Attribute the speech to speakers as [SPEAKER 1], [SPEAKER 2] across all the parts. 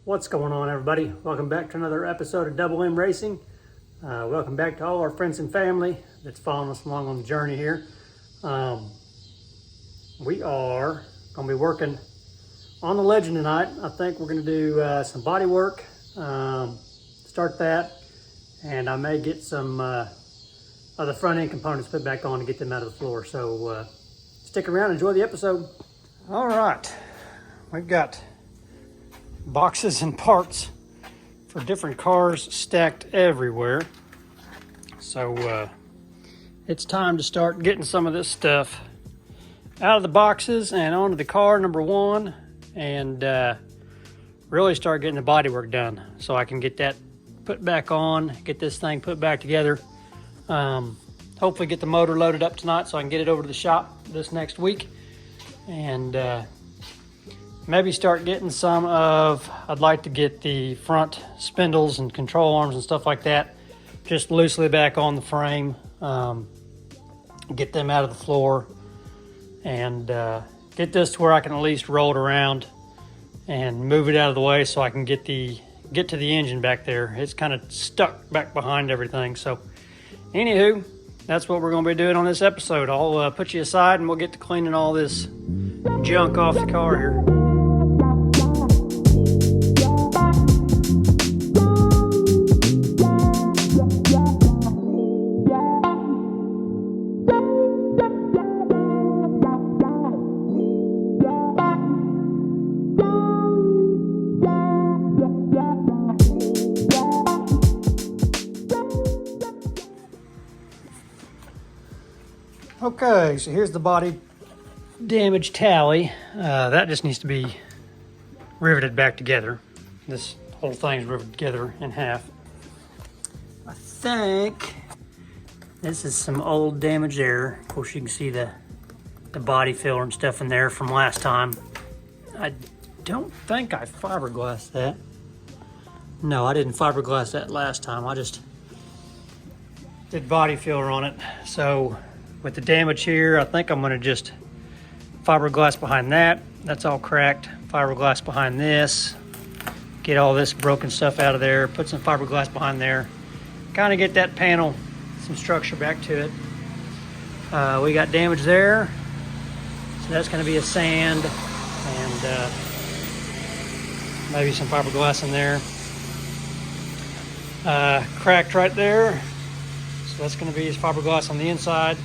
[SPEAKER 1] What's going on, everybody? Welcome back to another episode of Double M Racing. Welcome back to all our friends and family that's following us along on the journey here. We are going to be working on the Legend tonight. I think we're going to do some body work, start that, and I may get some other front end components put back on to get them out of the floor. So stick around, enjoy the episode. All right, we've got boxes and parts for different cars stacked everywhere. So it's time to start getting some of this stuff out of the boxes and onto the car, number one, and really start getting the body work done so I can get that put back on, get this thing put back together. Hopefully get the motor loaded up tonight so I can get it over to the shop this next week, and maybe start getting some of, I'd like to get the front spindles and control arms and stuff like that just loosely back on the frame, get them out of the floor, and get this to where I can at least roll it around and move it out of the way so I can get to the engine back there. It's kind of stuck back behind everything. So anywho, that's what we're going to be doing on this episode. I'll put you aside and we'll get to cleaning all this junk off the car here. Okay, so here's the body damage tally. That just needs to be riveted back together. This whole thing's riveted together in half. I think this is some old damage there. Of course, you can see the body filler and stuff in there from last time. I don't think I fiberglassed that. No, I didn't fiberglass that last time. I just did body filler on it. So with the damage here, I think I'm going to just fiberglass behind that. That's all cracked. Fiberglass behind this. Get all this broken stuff out of there. Put some fiberglass behind there. Kind of get that panel, some structure back to it. We got damage there. So that's going to be a sand and maybe some fiberglass in there. Cracked right there. So that's going to be his fiberglass on the inside.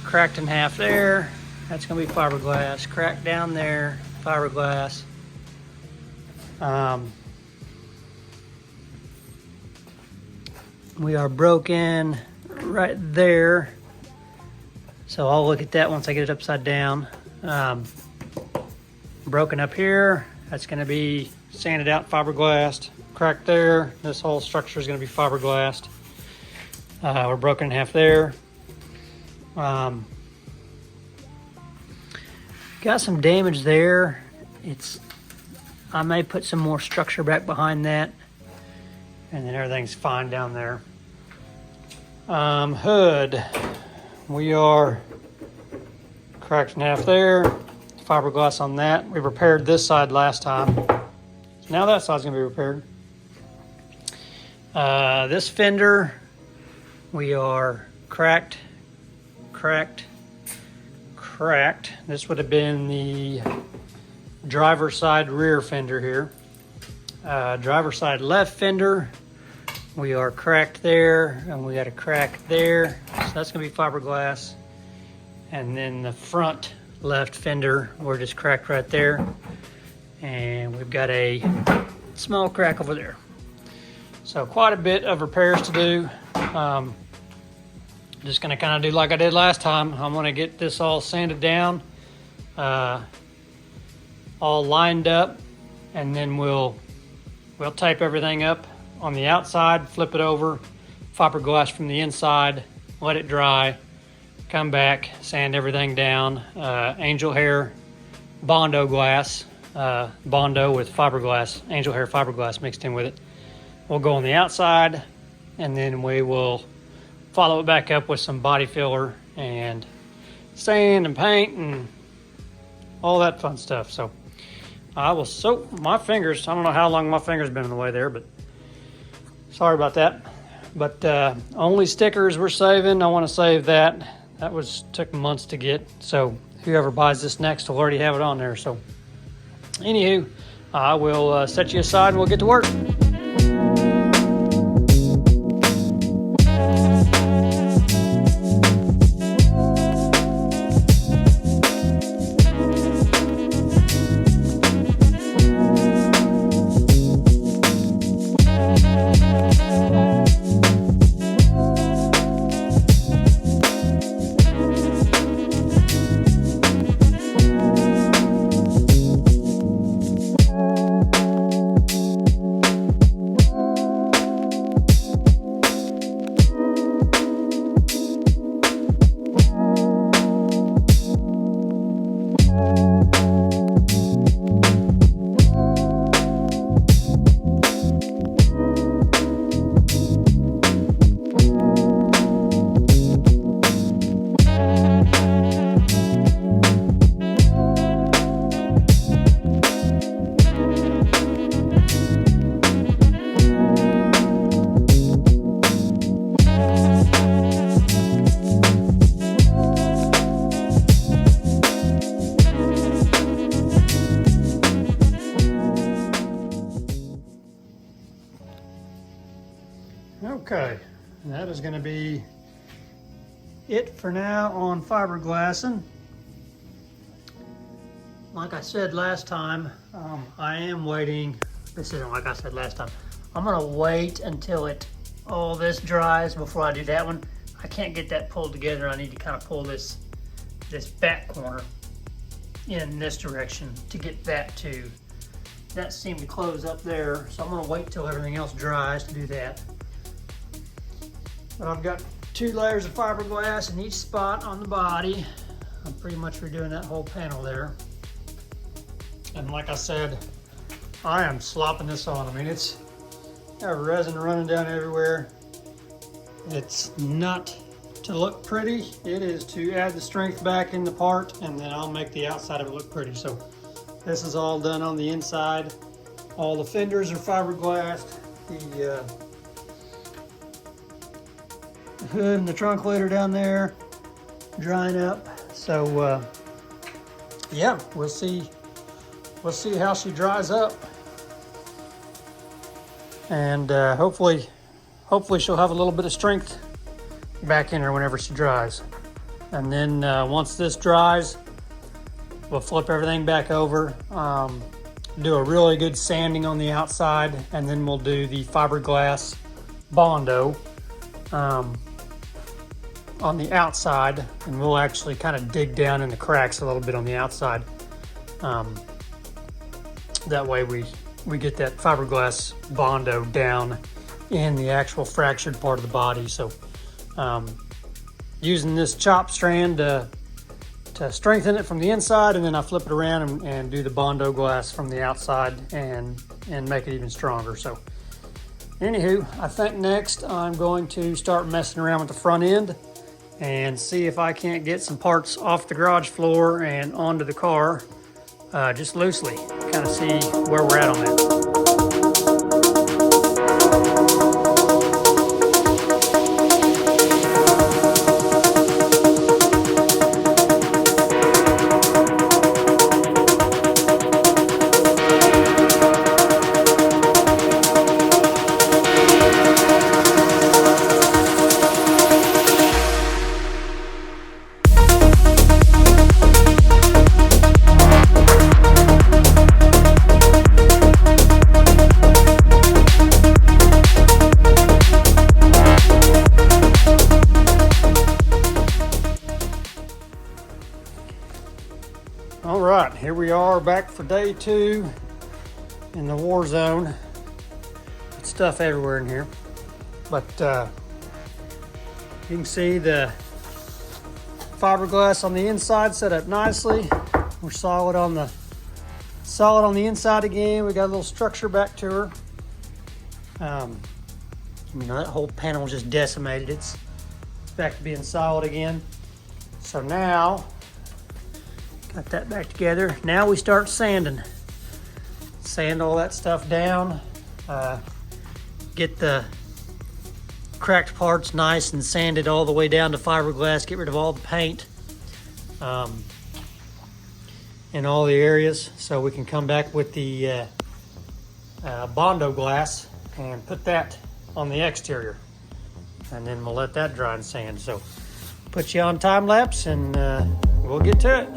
[SPEAKER 1] Cracked in half there, that's going to be fiberglass. Cracked down there, fiberglass. We are broken right there, so I'll look at that once I get it upside down. Broken up here, that's going to be sanded out, fiberglassed. Cracked there, this whole structure is going to be fiberglassed. We're broken in half there. Got some damage there. I may put some more structure back behind that, and then everything's fine down there. Hood, we are cracked in half there. Fiberglass on that. We repaired this side last time. Now that side's gonna be repaired. This fender, we are cracked. This would have been the driver side rear fender here. Driver side left fender, we are cracked there, and we got a crack there. So that's gonna be fiberglass. And then the front left fender, we're just cracked right there. And we've got a small crack over there. So quite a bit of repairs to do. Just gonna kind of do like I did last time. I'm gonna get this all sanded down, all lined up, and then we'll tape everything up on the outside, flip it over, fiberglass from the inside, let it dry, come back, sand everything down. Angel hair Bondo glass, Bondo with fiberglass, angel hair fiberglass mixed in with it. We'll go on the outside, and then we will follow it back up with some body filler and sand and paint and all that fun stuff. So I will soak my fingers. I don't know how long my fingers been in the way there, but sorry about that. But only stickers we're saving. I want to save that. That took months to get. So whoever buys this next will already have it on there. So anywho, I will set you aside and we'll get to work. Okay, that is going to be it for now on fiberglassing. Like I said last time, I am waiting. This isn't like I said last time. I'm going to wait until all this dries before I do that one. I can't get that pulled together. I need to kind of pull this back corner in this direction to get that seemed to close up there. So I'm going to wait till everything else dries to do that. But I've got 2 layers of fiberglass in each spot on the body. I'm pretty much redoing that whole panel there. And like I said, I am slopping this on. I mean, it's got resin running down everywhere. It's not to look pretty. It is to add the strength back in the part, and then I'll make the outside of it look pretty. So this is all done on the inside. All the fenders are fiberglassed. The hood and the trunk lid are down there drying up. So yeah, we'll see how she dries up, and hopefully she'll have a little bit of strength back in her whenever she dries. And then once this dries, we'll flip everything back over, do a really good sanding on the outside, and then we'll do the fiberglass Bondo on the outside, and we'll actually kind of dig down in the cracks a little bit on the outside. That way we get that fiberglass Bondo down in the actual fractured part of the body. So using this chop strand to strengthen it from the inside, and then I flip it around and do the Bondo glass from the outside and make it even stronger. So anywho, I think next I'm going to start messing around with the front end and see if I can't get some parts off the garage floor and onto the car, just loosely, kind of see where we're at on that. All right, here we are back for day 2 in the war zone. It's stuff everywhere in here, but you can see the fiberglass on the inside set up nicely. We're solid on the inside again. We got a little structure back to her. That whole panel was just decimated. It's back to being solid again. So now, got that back together. Now we start sanding. sand all that stuff down, get the cracked parts nice and sanded all the way down to fiberglass, get rid of all the paint in all the areas, so we can come back with the Bondo glass and put that on the exterior, and then we'll let that dry and sand. So put you on time lapse and we'll get to it.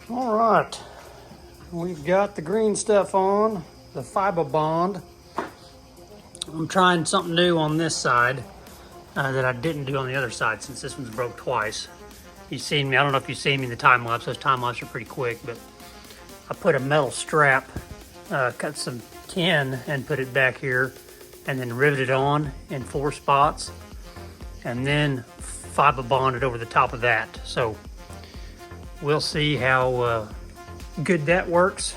[SPEAKER 1] All right, we've got the green stuff on, the fiber bond. I'm trying something new on this side that I didn't do on the other side, since this one's broke twice. You've seen me, I don't know if you've seen me in the time lapse. Those time lapses are pretty quick, but I put a metal strap, cut some tin and put it back here, and then riveted on in 4 spots, and then fiber bonded over the top of that. So we'll see how good that works.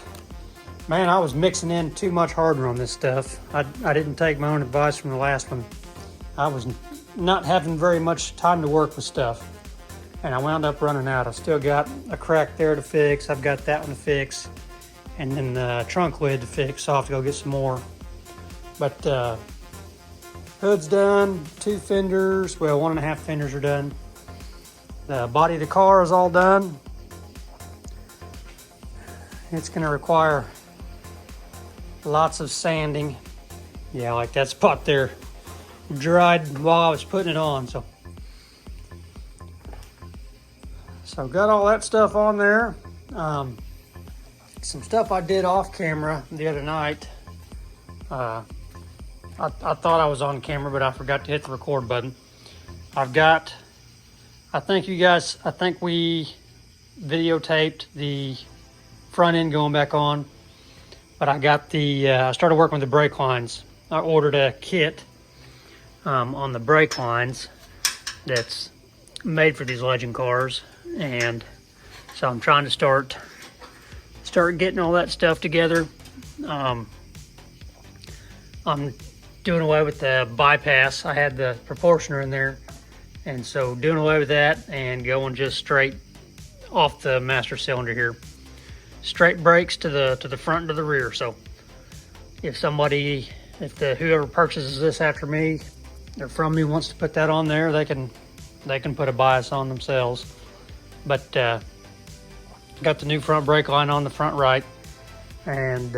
[SPEAKER 1] Man, I was mixing in too much hardener on this stuff. I didn't take my own advice from the last one. I was not having very much time to work with stuff, and I wound up running out. I still got a crack there to fix. I've got that one to fix, and then the trunk lid to fix, so I'll have to go get some more. But hood's done, 2 fenders, well, 1.5 fenders are done. The body of the car is all done. It's gonna require lots of sanding. Yeah, like that spot there dried while I was putting it on. So got all that stuff on there. Some stuff I did off camera the other night. I thought I was on camera, but I forgot to hit the record button. I think we videotaped the front end going back on, but I got I started working with the brake lines. I ordered a kit on the brake lines that's made for these Legend cars, and so I'm trying to start getting all that stuff together. I'm doing away with the bypass. I had the proportioner in there, and so doing away with that and going just straight off the master cylinder here. Straight brakes to the front and to the rear. So if whoever purchases this after me or from me wants to put that on there, they can put a bias on themselves. But got the new front brake line on the front right, and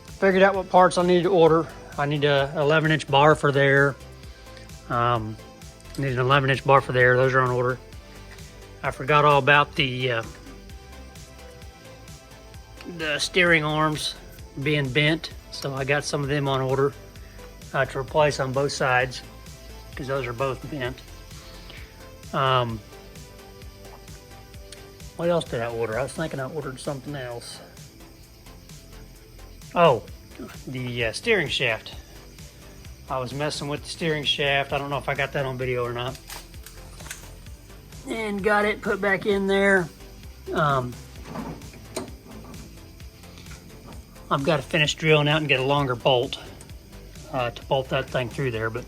[SPEAKER 1] figured out what parts I needed to order. I need a 11-inch bar for there. Need an 11-inch bar for there. Those are on order. I forgot all about the steering arms being bent, so I got some of them on order to replace on both sides, because those are both bent. What else did I order? I was thinking I ordered something else. Oh, the steering shaft. I was messing with the steering shaft. I don't know if I got that on video or not. And got it put back in there. I've got to finish drilling out and get a longer bolt to bolt that thing through there. But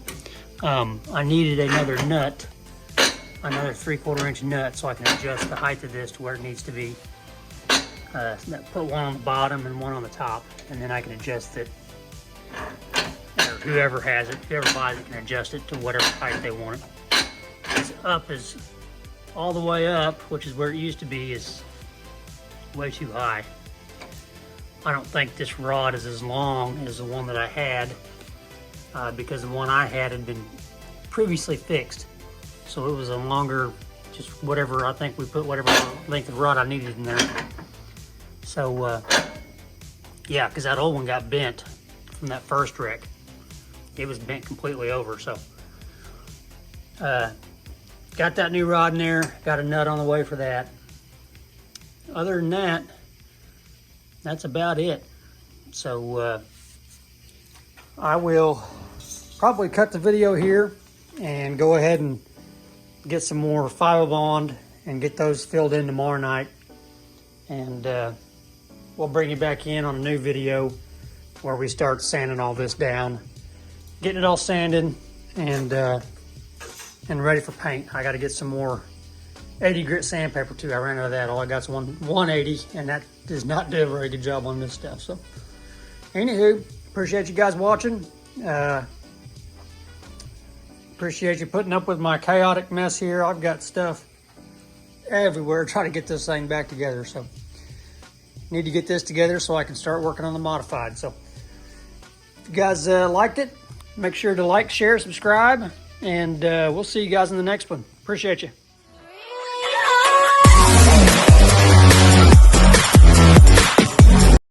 [SPEAKER 1] I needed another nut, another 3/4 inch nut, so I can adjust the height of this to where it needs to be. Put one on the bottom and one on the top, and then I can adjust it. Or whoever has it, whoever buys it, can adjust it to whatever height they want it. This up is all the way up, which is where it used to be, is way too high. I don't think this rod is as long as the one that I had, because the one I had been previously fixed. So it was a longer, just whatever, I think we put whatever length of rod I needed in there. So, yeah, because that old one got bent from that first wreck. It was bent completely over, so. Got that new rod in there, got a nut on the way for that. Other than that, that's about it. So, I will probably cut the video here and go ahead and get some more Fiberbond and get those filled in tomorrow night. And we'll bring you back in on a new video where we start sanding all this down, getting it all sanded and ready for paint. I got to get some more 80 grit sandpaper too. I ran out of that. All I got is 180, and that does not do a very good job on this stuff. So, anywho, appreciate you guys watching. Appreciate you putting up with my chaotic mess here. I've got stuff everywhere trying to get this thing back together. So, need to get this together so I can start working on the modified. So, if you guys liked it, make sure to like, share, subscribe, and we'll see you guys in the next one. Appreciate you.